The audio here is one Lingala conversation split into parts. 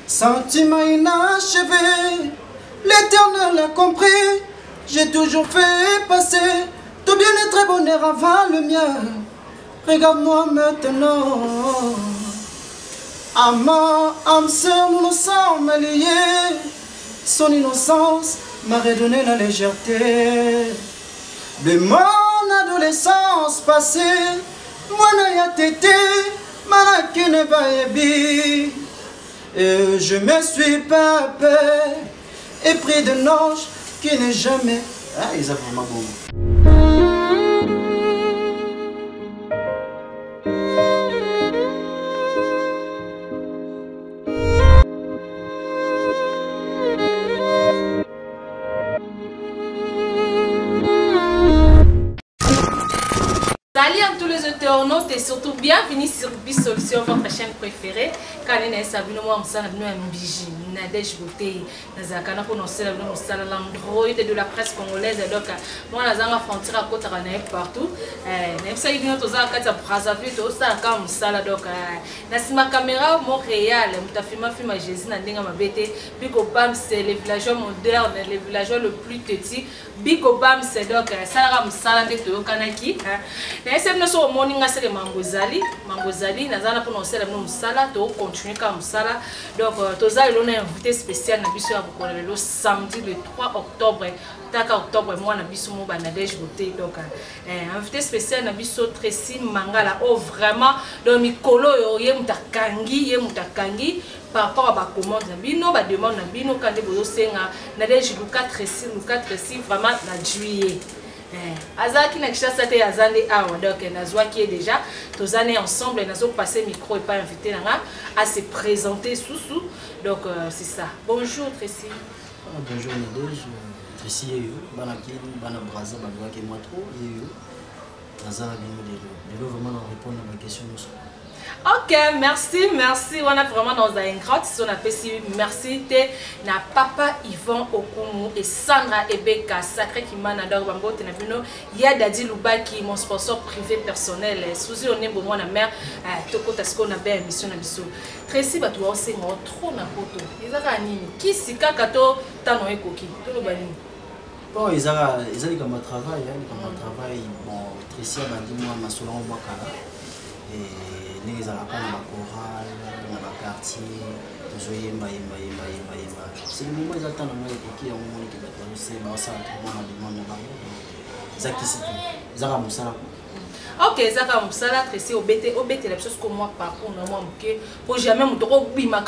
Sentiment inachevé, l'Éternel a compris. J'ai toujours fait passer tout bien-être et bonheur avant le mien. Regarde-moi maintenant. Amant, âme sœur, nous nous sommes liés. Son innocence m'a redonné la légèreté de mon adolescence passée. Moi n'a tété, malaki ne baébi. Et je me suis pas peur et pris de ange qui n'est jamais. Ah, ils ont vraiment bon. Salut à tous les internautes et surtout bienvenue sur Bisolution, votre chaîne préférée. Quand on est sabino moi msana bino mbiji Nadège Beauté nazakana ko nosela bino msala l'android de la presse congolaise donc moi nazanga frontière à côté na partout même ça bino toza kati ya Brazzaville to ça ka msala donc na sima caméra Montréal mutafima filma Jésus na ndinga mabete biko bam c'est le village moderne le village le plus petit biko bam c'est donc ça la msala de to kanaki na ese bino so morning asere mangozali nazana pour nosela bino msala to continuer comme ça là donc toza il on a invité spécial na biso ya le samedi le 3 octobre taka octobre moi na biso mo ba Nadège Beauté donc invité spécial na biso Tracy Mangala oh vraiment donc mikolo yo ye mutakangi par rapport à ba commande na bino ba demande na bino kande bozo senga Nadège Tracy vraiment na juillet Azaki na kishasa te azande awa donc nazwa qui est déjà tous années ensemble nazo passer micro et pas invité nanga à se présenter sous donc c'est ça. Bonjour Tracy. Bonjour Nadège. Tracy et banaki bana braza ba ki moi trop et nazana bino de vraiment répondre à ma question. Ok, merci. On a vraiment dans un grand si on appelle si merci na papa Yvan Okumu et Sandra Ebeka sacré qui m'a adore bango tenabino ya Dadi Lubaki mon sponsor privé personnel Suzy on est bon moi na mère toko tasko na belle émission na biso Tracy ba toi aussi mo trop na poto ezaka nini kisika kato tano ekoki to lo bani bon ils ont comme travail bon Tracy a bandi moi ma solon moi kala et les alaka na chorale na ba quartier tozoyemba c'est le moment exact na moi qui on moni que bato c'est ba ça tout na demande na bango zakisi zaka musala ok zaka musala Tracy obete la chose comme moi parcours na moi mke pour jamais mutoko bima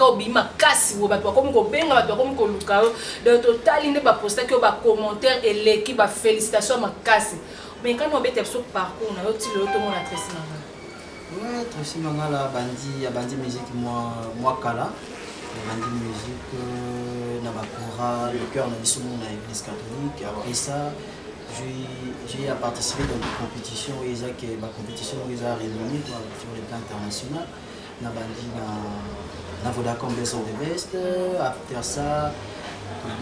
kasi wo bato comme ko benga bato comme ko luka de total inde ba poster que ba commentaire et l'équipe ba félicitations makasi mais quand on obete sur parcours na yo ti le to mona Tracy na ouais, Tracy Mangala bandi musique moi kala bandi musique na ba chorale le cœur na biso na église catholique après ça j'ai participé dans des compétitions et ma compétition ils a renommé sur le plan international na bandi na Vodacom Best of the Best après ça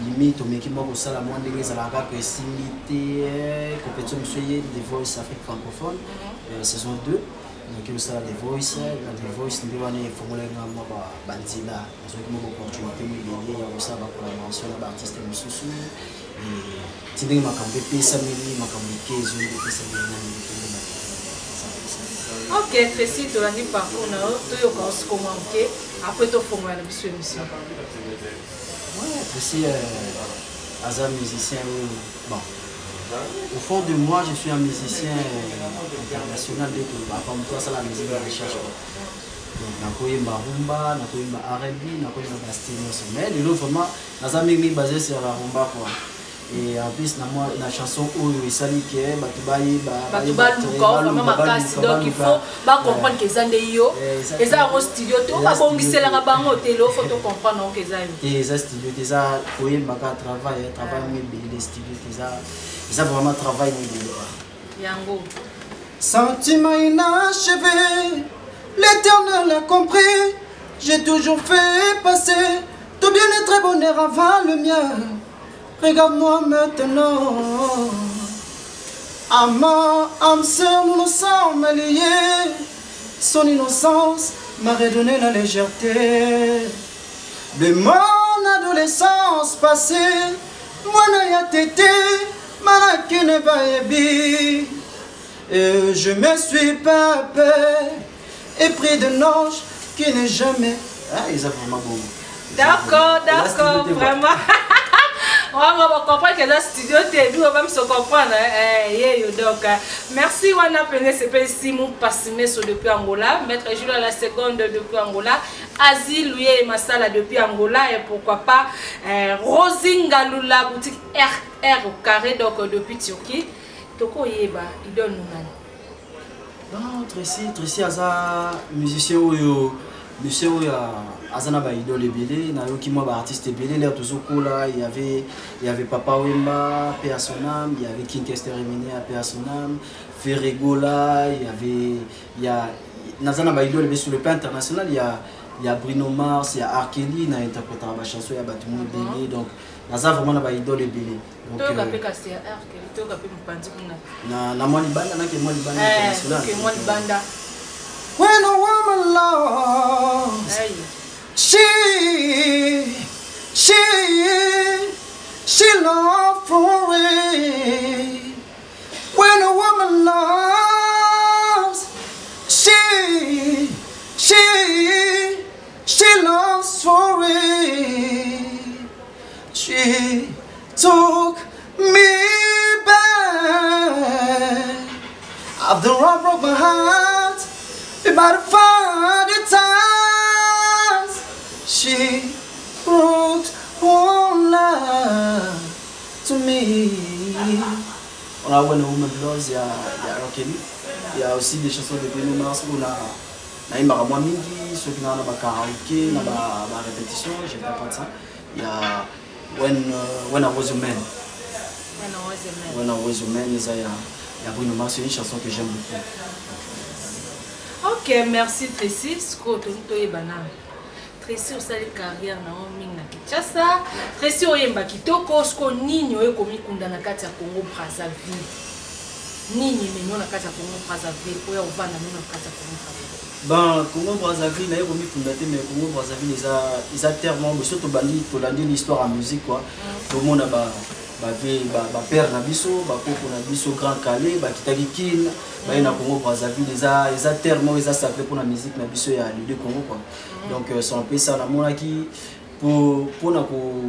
limite au meki moko sala moi ndenge ezalaka que simité compétition monsieur The Voice Afrique francophone saison 2 donc il y a des voice ndi wana formula ngamba ba banzila so que mo opportunité mi lié ya ça ba collaboration na ba artiste mususu et tindinga makambe pesa mili makambe kezo ndi pesa mili na ok Tracy to la ni parcours na to yo ko commenter après to formula na biso émission ouais Tracy as musicien bon. Au fond de moi, je suis un musicien international de tout. Comme toi, c'est la musique de recherche. Donc, nakoye rumba, nakoye R&B, nakoye style mais de l'autre vraiment, nous avons basé sur la rumba quoi. Et en plus, la chanson où il s'allie que donc il faut comprendre que ça yo et ça au studio to ba bongisa la bango telo faut comprendre que ça et ça studio ça koye maka travail les studios ça vraiment travail yango sentiment inachevé l'Éternel a compris j'ai toujours fait passer tout bien-être et bonheur avant le mien. Regarde-moi maintenant. Amant, âme sœur, nous nous sommes liés. Son innocence m'a redonné la légèreté de mon adolescence passée. Moi n'a tété, malaki ne baébi. Et je me suis pas peur et pris de ange qui n'est jamais. Ah, ils ont vraiment beau. D'accord, vraiment. On va comprendre que dans le studio, on va me se comprendre. Donc, merci, Wana Pene, c'est Simon Passimeso depuis Angola, Maître Jules à la seconde depuis Angola, Asie Louis et Massala depuis Angola, et pourquoi pas Rosinga Lula, boutique R au carré, donc depuis Turquie. Toko Yeba, il donne nous. Non, Tracy, Aza, musicien Monsieur Azana ba idole belé na yoki moi ba artiste belé là toujours là il y avait Papa Wemba paix à son âme, il y avait King Kester Emine paix à son âme, Ferregola, il y a Nazana ba idole sur le plan international il y a Bruno Mars, il y a R. Kelly na interprété la chanson il y a tout le monde belé donc Nazana vraiment ba idole belé donc toi capé casser R. Kelly toi capé mpandi kuna na moi libanda na ke moi libanda international que moi libanda. When a woman loves, she loves for it. When a woman loves, she loves for it. She took me back. After I broke my heart. About 40 times she wrote one love to me. On a When a Woman Loves, il y a R. Kelly, il y a aussi des chansons de Bruno Mars où on a une marama mingi, ceux qui n'ont pas karaoké, n'a pas répétition, j'ai pas de ça. Il y a When I Was a Man. When I Was a Man, il y a Bruno Mars, c'est une chanson que j'aime beaucoup. Ok, merci Tracy. Tracy osali carrière na mingi na Kinshasa. Tracy oyemba kitoko sko nini oyekomi kunda na kati ya Congo Brazzaville. Nini menyo na kati ya Congo Brazzaville oya ovanda menyo na kati ya Congo Brazzaville. Ben Congo Brazzaville na yekomi kunda te mais Congo Brazzaville ils a tellement monsieur to landi l'histoire en musique quoi. Tout le monde a ba père na biso ba koko na biso Grand Calais ba kitaki kin ba na Congo Brazzaville ils a tellement sacré pour la musique na biso ya le Congo quoi donc son peu ça na monaki pour na ko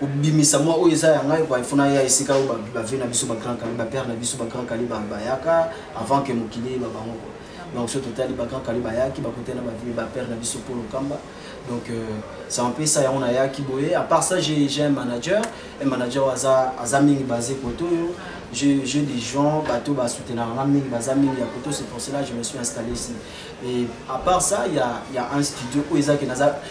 bimisa moi o eza ya ngai kwa ifuna ya isika ba vena biso ba Grand Calais ba père na biso ba Grand Calais ba yaka avant que mokili ba bango donc ce total ba Grand Calais ba yaki ba côté na ba père na biso pour le Kamba. Donc c'est un peu ça on a qui boye. À part ça j'ai un manager azaming basé koto. J'ai des gens bateau ba soutenir raming bazaming ya koto, c'est pour cela que je me suis installé ici. Et à part ça il y a un studio où ils a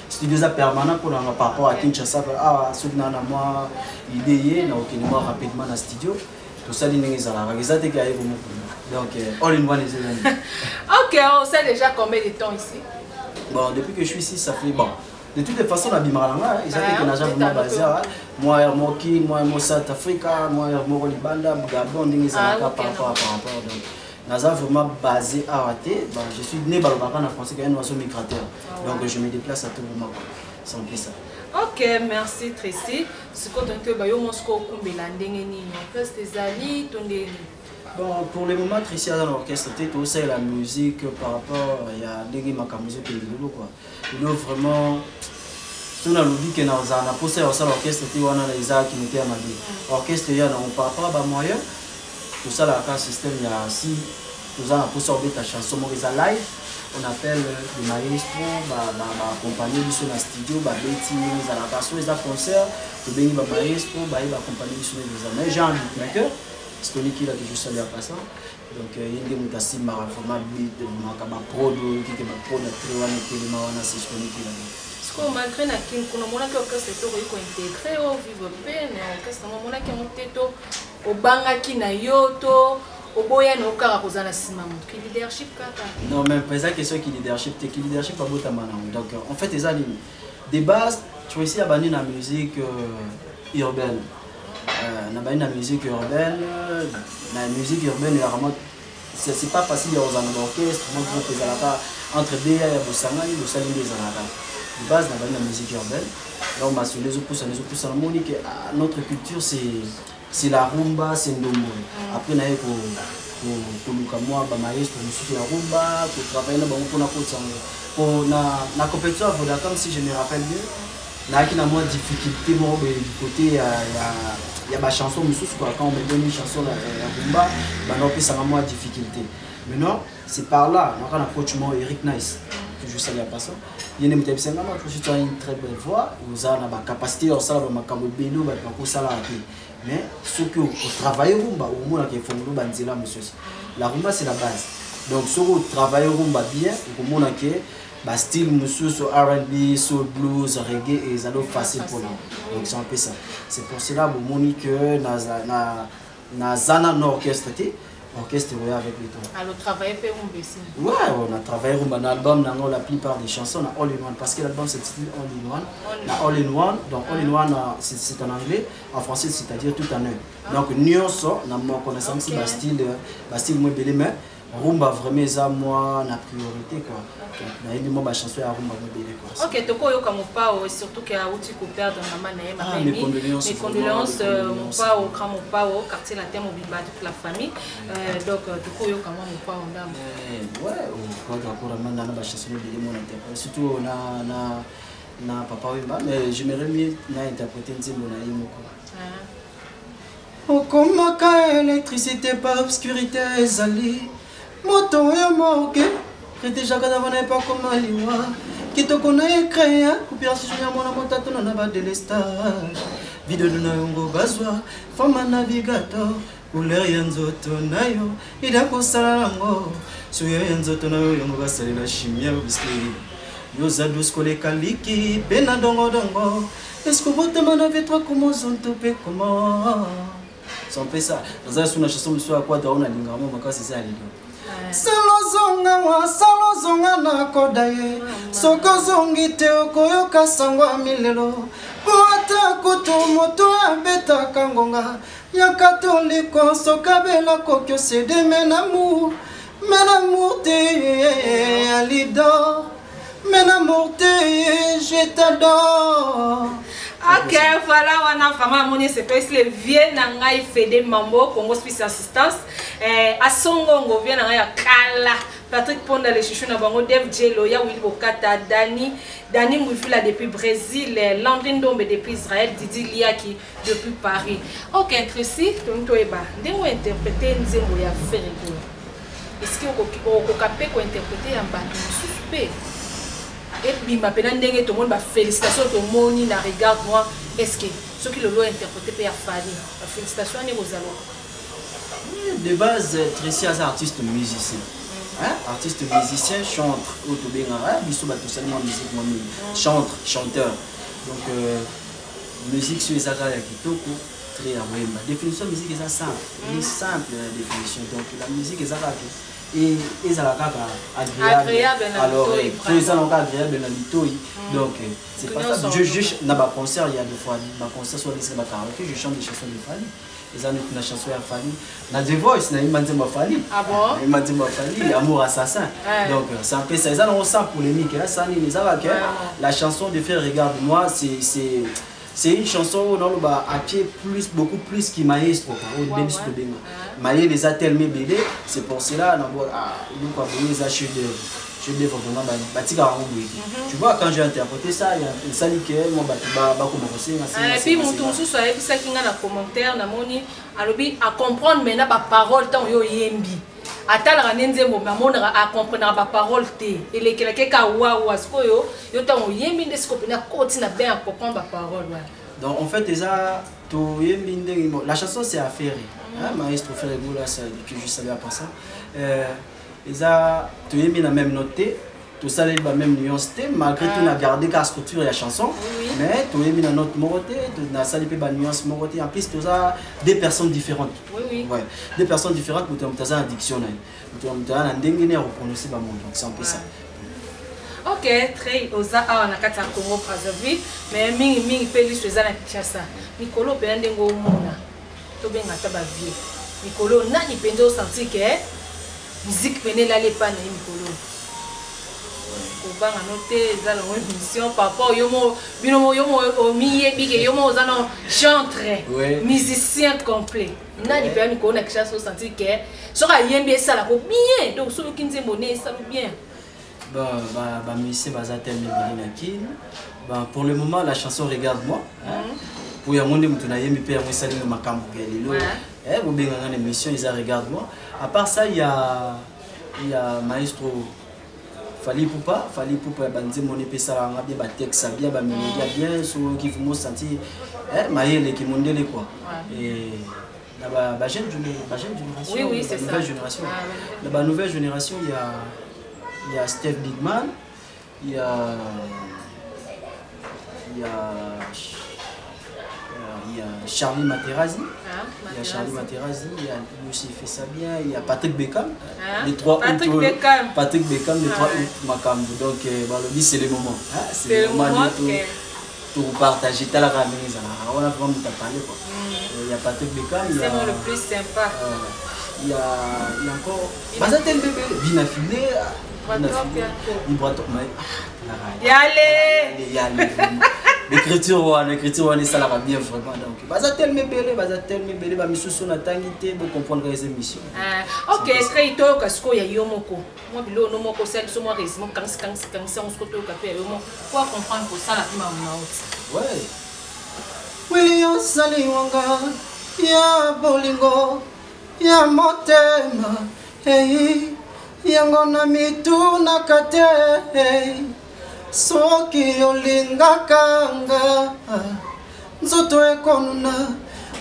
studio permanent pour par rapport à Kinshasa ceux qui n'ont moi idée na aucunement rapidement dans studio. Tout ça les gens donc all in one is OK, on sait déjà combien de temps ici? Bon, depuis que je suis ici, ça fait bon. De toutes les façons, la Bimaranga, ils ont déjà vraiment basé. Moi, Moki, moi, South Africa, moi, Libanda, Gabon, ils ont par rapport. Donc, Naza vraiment basé à Raté. Je suis né dans le Baran en français, qui est un oiseau migrateur. Donc, je me déplace à tout moment. C'est un peu ça. Ok, merci Tracy. Ce que tu as dit, Moscou, bon, pour le moment, Tracy a dans l'orchestre, tout ça, la musique par rapport à des musique qui est quoi. Il doit vraiment. Si on a l'oublié que nous avons posé l'orchestre, on a les arts qui étaient à ma vie. L'orchestre, par rapport à moyen, tout ça, la carte système, il y a aussi, nous avons posé ta chanson, live. On appelle le maestro, accompagner sur le studio, Betty, à la façon, les concerts, le béni maestro, accompagner sur les amis. Mais j'ai un beatmaker, c'est celui qui a déjà salué à passant. Donc, il y a des mutations, format beat, pro, qui est pro, de c'est celui qui a. Malgré na kin kuna mona ke orchestre to ko intégrer au vivre peine orchestre mona ke moteto obanga na yoto oboya no kara kozana sima ki leadership kaka non même pas ça question qui leadership pas bota mana donc en fait les amis de base tu ici abandonner la musique urbaine na musique urbaine la musique urbaine vraiment c'est pas facile aux orchestres moi groupe ezalaka entre Béa et Bosangani, Bosangani des Anara. De base, dans la musique urbaine, donc les opus, notre culture, c'est la rumba, c'est Ndombo. Après, on a pour maestro, la rumba, pour travailler pour la compétition à Vodacom, si je me rappelle bien. Il y a moins de difficultés du côté, il y a des chansons, quand on me donne une chanson à rumba, on a moins de difficultés. Maintenant, c'est par là, on a un approche Eric Nice, que je salue à passant. Il y a une très belle voix, vous avez la capacité, vous avez la mais ce que vous travaillez rumba, au moins la rumba c'est la base. Donc si vous travaillez rumba bien, vous avez un style R&B, soul blues, reggae et ça doit facile pour nous. Donc c'est un peu ça. C'est pour cela que nous avons un orchestre avec les temps. Alors travailler pour rumba aussi. Ouais, on a travaillé rumba dans l'album, la plupart des chansons on a All in One parce que l'album c'est All in One. All in One, donc All in One c'est en anglais, en français c'est-à-dire tout en un. Donc nous sommes, nous connaissons aussi le style moins belé mais rumba vraiment ça moi la priorité quoi. Na yindi mo ba chanson ya rumba mo belé quoi. OK, toko yo comme pas surtout que outi ko perdre maman na yema mes condoléances mon pas au grand mon pas au quartier la terre mobile toute la famille. Donc toko yo comme mon pas on dame. Ouais, on croit encore maman na ba chanson belé mon interprète surtout na papa Wemba mais j'aimerais mieux na interpréter nzembo na yimo quoi. Okomaka électricité par obscurité ezali moto ya moke déjà quand on n'est pas comme aliwa qui te connaît créé coupure si je mon motato na ba délestage vidéo na yongo bazwa fama navigateur couleur yanzoto nayo ida ko sala ngo suyo yanzoto nayo yongo basali la chimia biski yo zadus kole kaliki pena dongo dongo est-ce que votre man avait toi comment zonto pe comment c'est un peu ça dans une chanson monsieur à quoi on a lingamo makasi c'est ali salozonga na kodaye sokozongi te okoyoka sangwa milelo boata kutu moto abetaka ngonga ya katoliko sokabela kokyo sede menamour te alido menamour te je t'adore. OK, voilà, on a vraiment mon espèce le vieux nangai Fede Mambo Congo Suisse Assistance à Songongo vient nangai Kala Patrick Ponda les chouchou na bango Dev Jello ya Willy Bokata Dani Moufila depuis Brésil Landrine Dombe depuis Israël Didi Liaki depuis Paris. OK, Tracy tonto eba ndenge interpréter nzembo ya Ferrego. Est-ce que vous capable ko interpréter en bas suspect? Et puis ma peine ndenge tout le monde ba félicitations tout le monde na regarde moi est-ce que ceux qui le l'ont interprété peut y fali félicitations à vos allo de base Tracy est artiste musicien artiste musicien chantre autobengara biso ba tout seulement musique moi chanteur donc musique sur les agara ya kitoko très Wemba définition musique est simple définition donc la musique est et ils ont agréable alors ils ont agréable dans l'itoï donc c'est pas ça je dans ma concert il y a deux fois ma concert soit les karaoké je chante des chansons de Fali ils ont une chanson à Fali dans The Voice na imandi ma Fali ah bon imandi ma Fali amour assassin donc c'est un peu ça ils ont ça polémique là ça les que la chanson de faire regarde-moi c'est une chanson où on a à pied beaucoup plus qui maestro Maïe les a tellement bébé, c'est pour cela nous avons les achats de vraiment tu vois quand j'ai interprété ça il y a une salle qui est moi et puis mon tour sur et puis ça qui a commentaire na moni à comprendre maintenant ba parole tant yo yembi atala nzembo mamona a comprendre ba parole té et les quelqu'un wa sko yo tant yembi ndesko na koti na bien comprendre ba parole. Donc en fait la chanson c'est à Ferry maestro Ferrego là ça que je savais après ça tu mis la même note tout ça la même nuance malgré tout on a gardé la structure de la chanson mais tu mis la note moroté tu as ça la nuance moroté en plus tout ça des personnes différentes ouais des personnes différentes pour tu as un dictionnaire tu as un ndengene à prononcer ba mot donc c'est un peu ça. OK, très oza a na kata Congo Brazzaville mais mingi peli soza na Kinshasa Nicolo pe ndengo mona to benga ta ba vie Nicolo nani pende o sentir que musique pene la le pas na Nicolo kobanga no te eza longo émission papa yomo bino yomo omiye bige yomo ozana chantre musicien complet nani pe ni ko na kisha so sentir que soka yembi esala ko bien donc so kinze moné ça bien bah monsieur bazatel mebilinaki pour le moment la chanson Regarde-moi pour yamonde mutu na yembi pe ya mwesali makambo kelelo vous bien dans l'émission ils Regarde-moi. À part ça il y a maestro Fali Poupa banzi mon epesa nga bien ba texte bien ba mélodie bien so qui vous sentir maïle qui mondele quoi et la ba jeune génération oui c'est ça nouvelle génération la nouvelle génération il y a Steph Bigman il y a Charlie Materazzi, il y a Charlie Materazzi, il y a Lucie Fessabien, il y a Patrick Beckham, les trois Patrick Beckham, les trois Macam. Donc, c'est le moment. C'est le moment pour partager. On a vraiment parlé. Il y a Patrick Beckham. C'est le plus sympa. Il y a encore. Bazatel bébé, bien affilé. L'écriture ça va bien vraiment donc bazatel me belé ba misusu na tangité pour comprendre les émissions. OK, très tôt parce que ya yomoko. Moi bilo no moko celle so moi résume quand on se retrouve capé yomo pour comprendre pour ça la maman out. Ouais. William Saliwanga ya bolingo ya motema hey yango na mitu na kate hey soki olingaka nga nzoto ekonuna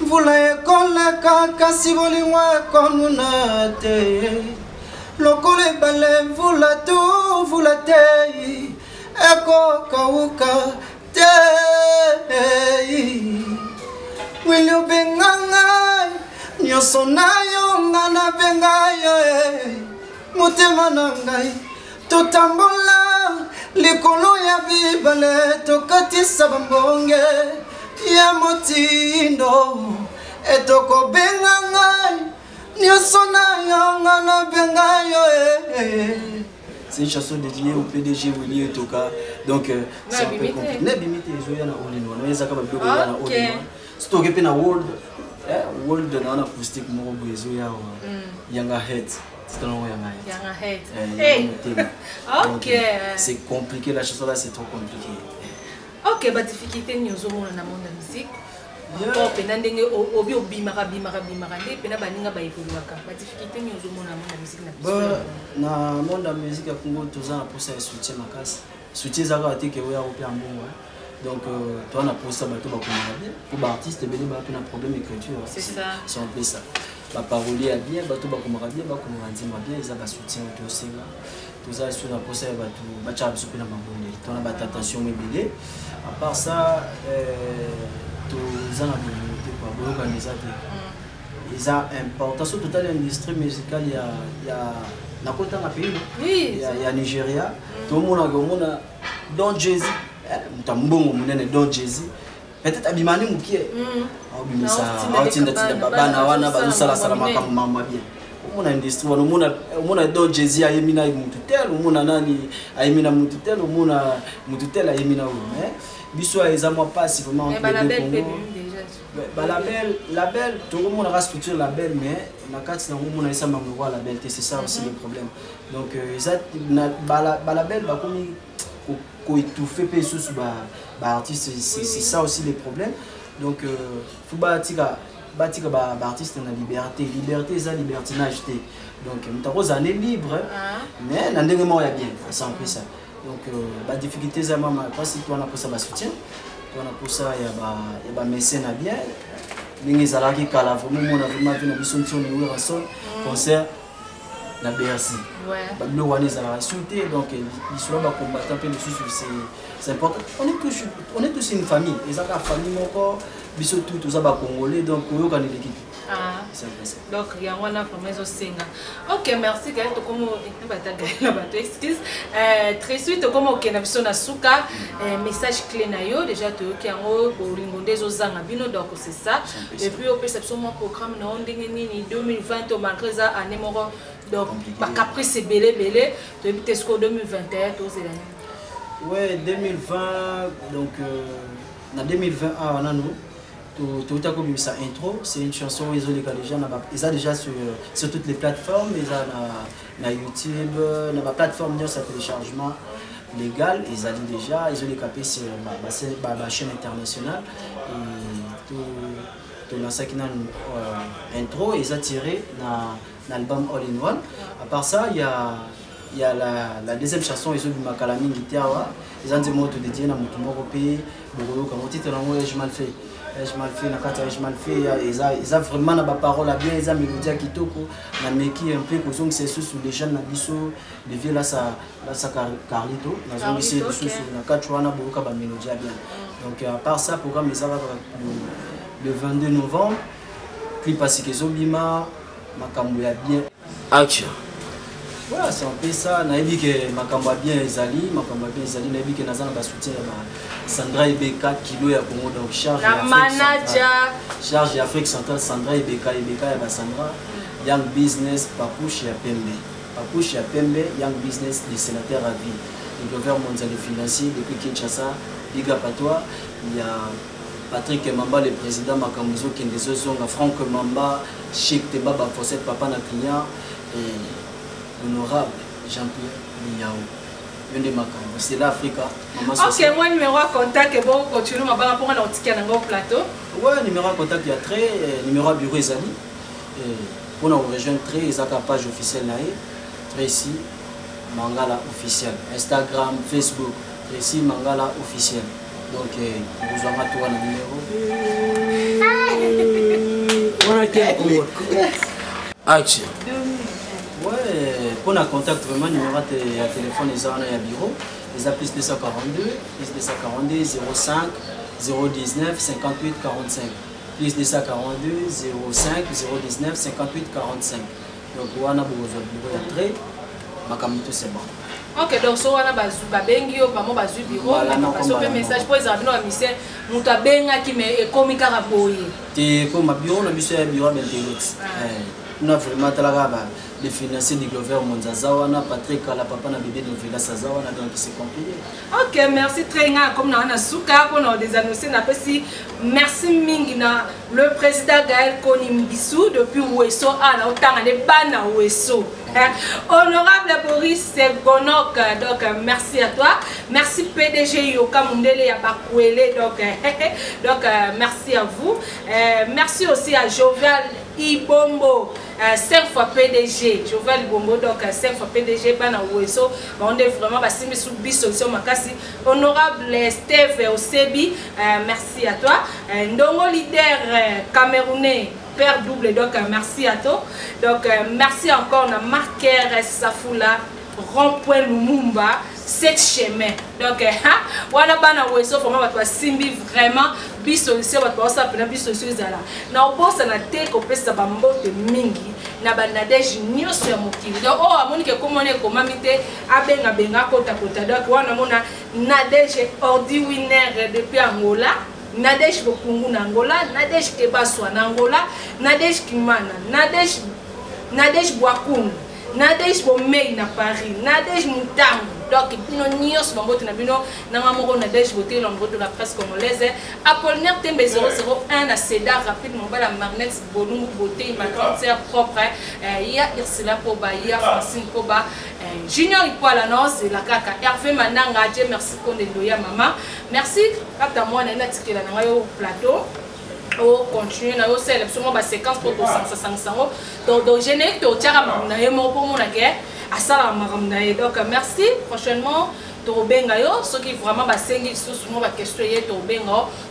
mvula ekoleka kasi bolingo ekonuna te lokola ebale mvula te ekokauka te wili obenga ngai nyonso nayo nga nabenga yo motema na ngai totambola likolo ya bibale tokatisa bambonge ya motindo etokobenga ngai nyonso nayo nga nabenga yo c'est une chanson dédiée au PDG Willy Etoka donc c'est un peu compliqué nebimite ezoya na olino na ezaka ba biloko na olino stoke pe na world na acoustique moko ezoya yanga head. C'est un ok. C'est compliqué, la chanson là c'est trop compliqué. Ok, bah difficulté nous avons dans le monde de la musique. Encore pendant obi obimara ne pena baninga ba evoluaka. Bah difficulté nous avons dans le monde de la musique na monde de la musique ya Congo tozana pour ça soutien makasi. Soutien zaka te ke oya opi ambongo. Donc toi on a pour ça bato ba komona bien. Pour ba artiste bele ba pe na problème écriture. C'est ça. C'est un peu ça. Ba parolier bien bato ba komona bien ba komona ndima bien ils a ba soutien au senga. Tout ça sur la procès bato ba tcha biso pe na mabonde. On a ba tentation mebele. À part ça tozana communauté quoi ba organiser ils a importance sur toute l'industrie musicale il y a na kota na pays oui il y a Nigeria tout le monde Don Jay-Z mutambongo munene Don Jay-Z peut-être abimani mukie abimisa atinda bana wana bazosala sala makambo mama bien omona industrie wana omona Don Jay-Z ayemina mutu tel omona nani ayemina mutu tel omona mutu tel ayemina o biso eza moi pas si vraiment label tout le monde a structure label mais na kati na omona esa mango la label c'est ça aussi le problème donc ça label ba komi ko étouffer pe sous ba artiste c'est ça aussi le problème donc faut batika ba artiste na liberté ça libertinage té donc mutako zané libre mais na ndenge mo ya bien ça un peu ça donc ba difficulté za mama parce que toi na pour ça ba soutien toi na pour ça ya ba mécène bien ningi zalaki kala vraiment on a vraiment vu na biso ntoni ou ranson concert na BRC ba blo wana zala souté donc ils sont ba combattant peu c'est important on est tous une famille et ça la famille moko biso tout ça ba congolais donc oyo kaneleki Donc il y a un vraiment senga. OK, merci Gaël to comme excuse. Très suite comme OK na biso na suka message clé na yo déjà to ki yango bolingonde zozanga bino donc c'est ça. Et puis au perception mon programme na ndenge nini 2020 au malgré ça année moko donc ba caprice belé to éviter ce 2021 to zelani. Ouais, 2020 donc en 2020 on a nous tout à coup ça intro, c'est une chanson ils ont déjà sur toutes les plateformes, ils ont na YouTube, na ma plateforme ça téléchargement légal, ils ont déjà ils ont les capé sur ma chaîne internationale et tout dans ça qui intro ils ont tiré dans l'album All in One. À part ça il y a la deuxième chanson ils ont du Makalami Gitawa, ils ont dit moi tout dédié na mutumoko pe bogolo comme titre là moi je mal fait je mal fait ils ont vraiment na parole bien ils ont mélodie kitoko na meki un peu kozong c'est sous les jeunes na biso de vie là ça Carlito na zong ici sous na katwana boka ba mélodie bien. Donc à part ça programme ça va le 22 novembre clip à Sikezobima makambo ya bien action. Voilà, c'est un peu ça. Je sais que Makamba bien Ezali, je sais que Nazana va soutenir Sandra Ebeka, Kilo ya Congo, donc charge Afrique centrale, Sandra Ebeka ya Sandra, Young Business, Papouche ya Pembe, Young Business, les sénateurs à vie, le gouvernement mondial financier depuis Kinshasa, Big up à toi, il y a Patrick Mamba, le président Makambuzo Kendezozonga, Franck Mamba, Cheikh Tebaba, Fossette Papa na client, et l'honorable Jean-Pierre Liao. C'est l'Afrique. Ok, moi numéro de contact est bon, continue ma barre pour un article dans le plateau. Ouais, numéro de contact il y a très, numéro de bureau Ezali. Pour nous rejoindre très, ils ont la page officielle Tracy Mangala officiel. Instagram, Facebook, Tracy Mangala officiel. Donc vous avez tout numéro. Action. Ouais, pour un contact vraiment numéro de téléphone ils ont un bureau, ils ont plus 242 05 019 58 45 plus 242 05 019 58 45. Donc on a besoin de bureau très makamito c'est bon. Ok, donc so wana babengi yo pamo bazu bureau parce que message pour les amis no mission muta benga ki me ekomi kaka boye. Te comme bureau na biso ya bureau bentelix. On a vraiment les financiers du gouvernement Zazawana, Patrick la papa na bébé de Villa Sazawana, donc c'est compliqué. Ok, merci très bien. Comme on a souka, on a des annoncés, merci Mingina, le président Gaël Konimbisu depuis Ouesso, à autant de Bana Ouesso. Honorable Boris Segonok, donc merci à toi. Merci PDG Yoka Mundele Yabakwele, donc merci à vous. Merci aussi à Jovial Ibombo. 5 fois PDG, Jovial Ibombo, donc 5 fois PDG, Bana Ouesso, on est vraiment basé sous Bissolution Makasi. Honorable Steve Osebi, merci à toi. Ndongo leader camerounais, Père Double, donc merci à toi. Donc merci encore à Marquer Safoula, Rond-Point Lumumba, 7 chemins. Donc voilà, Bana Ouesso, Simbi vraiment. Bissolution batwasa pena bissolution zala na obosa na te ko pesa bambote mingi na banadej nyoso ya mokili donc oh amoni ke komone komamite abenga kota donc wana mona nadej ordi winner depuis Angola nadej bokungu na Angola nadej kebaswa na Angola nadej kimana nadej bwakungu nadej bomei na Paris nadej mutango. Donc, nous avons voté la presse congolaise. Apollinaire Tembe 001 à Cédar, rapidement, la Marnet, Bonou, Beauté, ma cancer propre. Il y a Ursula Poba, il y a Francine Poba, Junior Ipoalanos, la Kaka, Hervé Mananga, merci pour les doya, maman. Merci, quand moi, on a un ticket au plateau. On continue à faire la séquence pour 500 euros. Donc, je n'ai que tu as pour mon guerre. Donc merci, prochainement ceux qui vraiment souvent question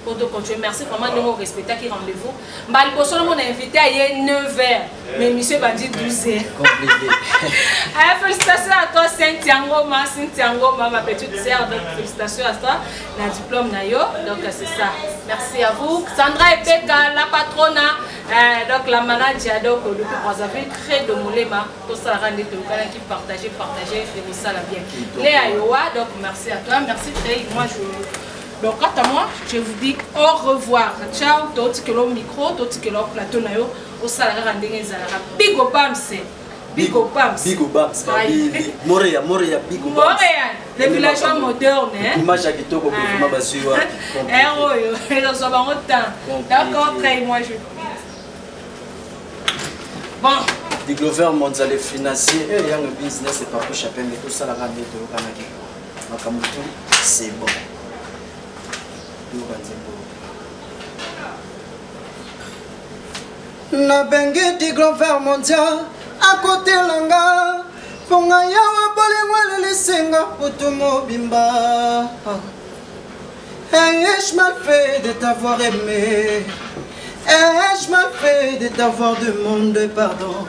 pour te continuer. Merci vraiment de nous respecter qui rendez-vous. On a invité à 9h, mais monsieur Bandi 12h. Félicitations à toi Cynthia Ngoma, ma petite sœur, donc félicitations à toi, la diplôme nayo. Donc c'est ça. Merci à vous. Sandra Ebeka, la patrona, Donc la manager donc depuis vous avez créé de Moulema tout ça rendre tout qui partager et ça la bien. Léa Yowa donc merci à toi, merci très moi je donc quant à moi je vous dis au revoir. Ciao tout que le micro tout que le plateau na yo au ça la rendre ezalaka big opams. Big Obams. Montréal, Big Obams. Montréal, le village moderne. Image à Kitoko, ma basure. Héros, ils ont souvent autant. D'accord, très moi je. Bon. Découvert mondial et financier, et young business et partout chapin, mais tout ça la rame de Kanaki. Makamutu, c'est bon. Na bengue découvert mondial. À côté langa, ponga yawa bole wale lisenga potomo bimba. Ai-je mal fait de t'avoir aimé? Ai-je mal fait de t'avoir demandé pardon?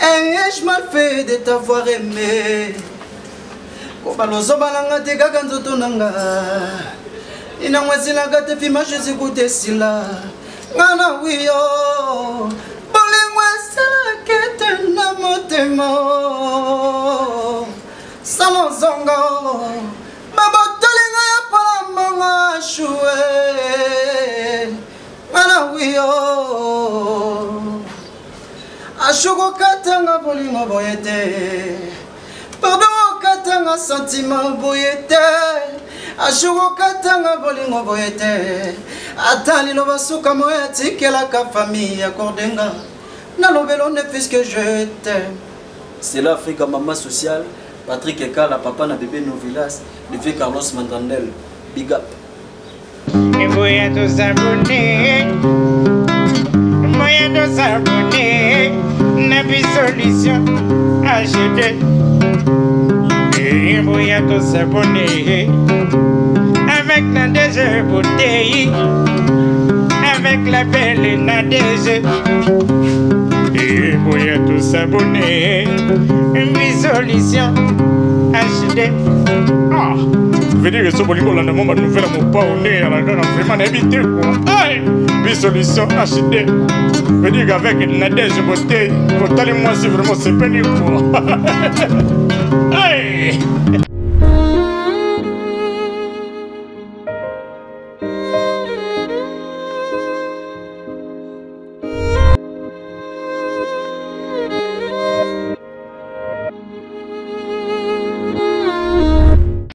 Ai-je mal fait de t'avoir aimé? Kobalozo balanga te kaka nzoto nanga. Ina mwazila gate fima Jésus koute sila. Ngana wiyo. Na motema salonzongo mabotolinga ya palambanga shue mana wiyo ashuko katanga bolingo boyete pardon katanga sentiment boyete ashuko katanga bolingo boyete atali lo basuka moya tikela ka famille akordenga. Puisque je t'aime. C'est l'Afrique à maman sociale. Patrick Ekala, papa na bébé Novilas. Le vieux Carlos Mandandel. Big up. Et voyez tous abonnés. Voyez tous abonnés. N'a plus solution. HD. Et voyez tous abonnés. Avec la DG bouteille. Avec la belle Nadège. Et vous êtes tous abonnés. Une solution HD. Ah, je veux dire que ce bolingo là, nous fait mon pas au nez à la gare, vraiment éviter quoi. Aïe, une solution HD. Je veux dire qu'avec Nadège bouteille, pour moi c'est vraiment c'est pénible quoi. Aïe.